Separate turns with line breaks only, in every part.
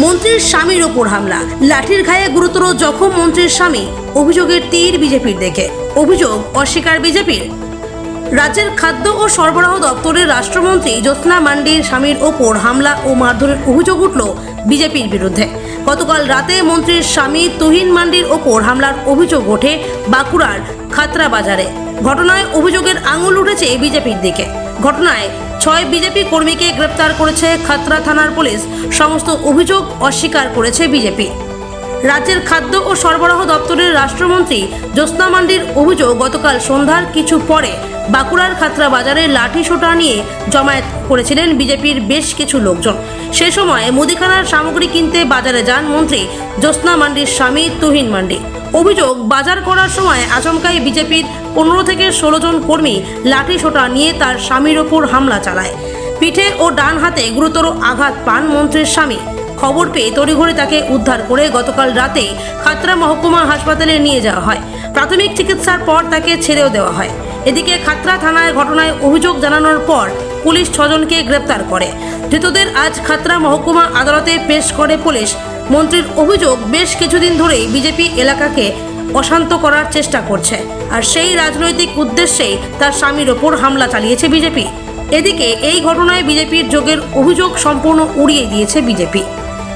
মন্ত্রীর স্বামীর ওপর হামলা, লাঠির ঘায়ে গুরুতর জখম মন্ত্রীর স্বামী, অভিযোগের তীর বিজেপির দিকে। অভিযোগ অস্বীকার বিজেপির। রাজ্যের খাদ্য ও সরবরাহ দপ্তরের রাষ্ট্রমন্ত্রী জ্যোৎস্না মান্ডির স্বামীর ওপর হামলা ও মারধরের অভিযোগ উঠল বিজেপির বিরুদ্ধে। গতকাল রাতে মন্ত্রীর স্বামী তুহিন মান্ডির ওপর হামলার অভিযোগ ওঠে বাঁকুড়ার খাতড়া বাজারে। ঘটনায় অভিযোগের আঙুল উঠেছে বিজেপির দিকে। ঘটনায় 6 বিজেপি কর্মীকে গ্রেপ্তার করেছে খাতড়া থানার পুলিশ। সমস্ত অভিযোগ অস্বীকার করেছে বিজেপি। রাজ্যের খাদ্য ও সরবরাহ দপ্তরের রাষ্ট্রমন্ত্রী জ্যোৎস্না মান্ডির অভিযোগ, গতকাল সন্ধ্যার কিছু পরে বাঁকুড়ার খাতড়া বাজারে লাঠি সোঁটা নিয়ে জমায়েত করেছিলেন বিজেপির বেশ কিছু লোকজন। সে সময় মুদিখানার সামগ্রী কিনতে বাজারে যান মন্ত্রী জ্যোৎস্না মান্ডির স্বামী তুহিন মান্ডি। অভিযোগ, বাজার করার সময় আচমকাই বিজেপির 15 থেকে 16 জন কর্মী লাঠি সোঁটা নিয়ে তার স্বামীর ওপর হামলা চালায়। পিঠে ও ডান হাতে গুরুতর আঘাত পান মন্ত্রীর স্বামী। খবর পেয়ে তড়িঘড়ি তাকে উদ্ধার করে গতকাল রাতেই খাতড়া মহকুমা হাসপাতালে নিয়ে যাওয়া হয়। প্রাথমিক চিকিৎসার পর তাকে ছেড়েও দেওয়া হয়। এদিকে খাতড়া থানায় ঘটনায় অভিযোগ জানানোর পর পুলিশ 6 জনকে গ্রেপ্তার করে। ধৃতদের আজ খাতড়া মহকুমা আদালতে পেশ করে পুলিশ। মন্ত্রীর অভিযোগ, বেশ কিছুদিন ধরেই বিজেপি এলাকাকে অশান্ত করার চেষ্টা করছে, আর সেই রাজনৈতিক উদ্দেশ্যেই তার স্বামীর ওপর হামলা চালিয়েছে বিজেপি। এদিকে এই ঘটনায় বিজেপির যোগের অভিযোগ সম্পূর্ণ উড়িয়ে দিয়েছে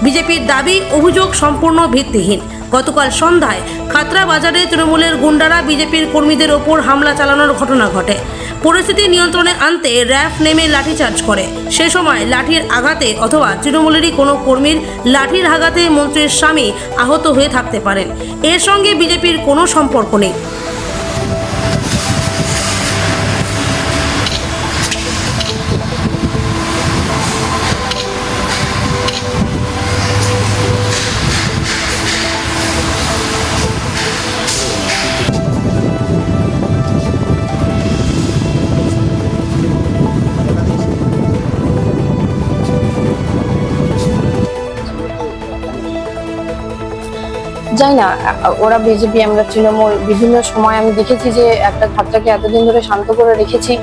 বিজেপির দাবি অভিযোগ সম্পূর্ণ ভিত্তিহীন। গতকাল সন্ধ্যায় খাতড়া বাজারে তৃণমূলের গুন্ডারা বিজেপির কর্মীদের ওপর হামলা চালানোর ঘটনা ঘটে। পরিস্থিতি নিয়ন্ত্রণে আনতে র্যাফ নেমে লাঠিচার্জ করে। সে সময় লাঠির আঘাতে অথবা তৃণমূলেরই কোনো কর্মীর লাঠির আঘাতে মন্ত্রীর স্বামী আহত হয়ে থাকতে পারেন। এর সঙ্গে বিজেপির কোনো সম্পর্ক নেই।
জানি না, ওরা বিজেপি, আমরা তৃণমূল। বিভিন্ন সময় আমি দেখেছি যে একটা খাতটাকে এতদিন ধরে শান্ত করে রেখেছি,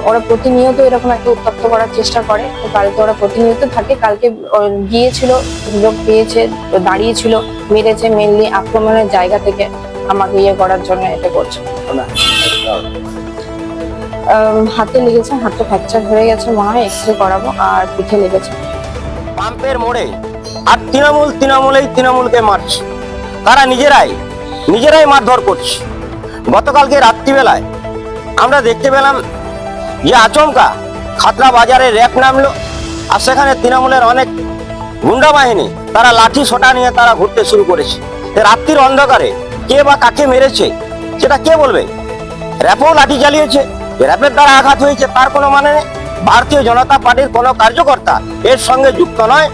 ওরা প্রতিনিয়ত এরকম একটা উত্তপ্ত করার চেষ্টা করে। তো কালকে ওরা প্রতিনিয়ত থাকে। কালকে গিয়েছিল, সুযোগ পেয়েছে, দাঁড়িয়েছিল, মেরেছে। মেনলি আক্রমণের জায়গা থেকে আমাকে ইয়ে করার জন্য এটা করছে। হাতে লেগেছে, হাতটা ফ্র্যাকচার হয়ে গেছে মনে হয়, এক্সরে করাবো। আর পিঠে লেগেছে।
পাম্পের মোড়ে আর তৃণমূলকে মারছে। তারা নিজেরাই মারধর করছে। গতকালকে রাত্রিবেলায় আমরা দেখতে পেলাম যে আচমকা খাতড়া বাজারে র্যাব নামলো, আর সেখানে তৃণমূলের অনেক গুন্ডা বাহিনী তারা লাঠি সোঁটা নিয়ে তারা ঘুরতে শুরু করেছে। রাত্রির অন্ধকারে কে বা কাকে মেরেছে সেটা কে বলবে? র্যাপও লাঠি চালিয়েছে, র্যাপের দ্বারা আঘাত হয়েছে তার কোনো মানে নেই। ভারতীয় জনতা পার্টির কোনো কার্যকর্তা এর সঙ্গে যুক্ত নয়।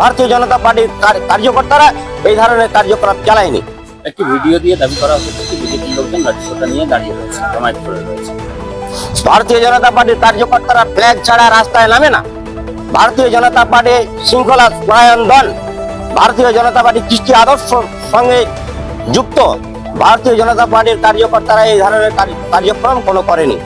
ভারতীয় জনতা পার্টির কার্যকর্তারা এই ধরনের কার্যকলাপ চালায়নি।
একটি ভিডিও দিয়ে দাবি করা হচ্ছে যে বিজেপির লোকজন লাঠিসোঁটা নিয়ে দাঁড়িয়ে রয়েছে, জমায়েত করে রয়েছে।
ভারতীয় জনতা পার্টির কার্যকর্তারা ফ্ল্যাগ ছাড়া রাস্তায় নামে না। ভারতীয় জনতা পার্টি শৃঙ্খলা পরায়ণ দল, ভারতীয় জনতা পার্টি কৃষ্টি আদর্শ সঙ্গে যুক্ত। ভারতীয় জনতা পার্টির কার্যকর্তারা এই ধরনের কার্যক্রম কোনো করেনি।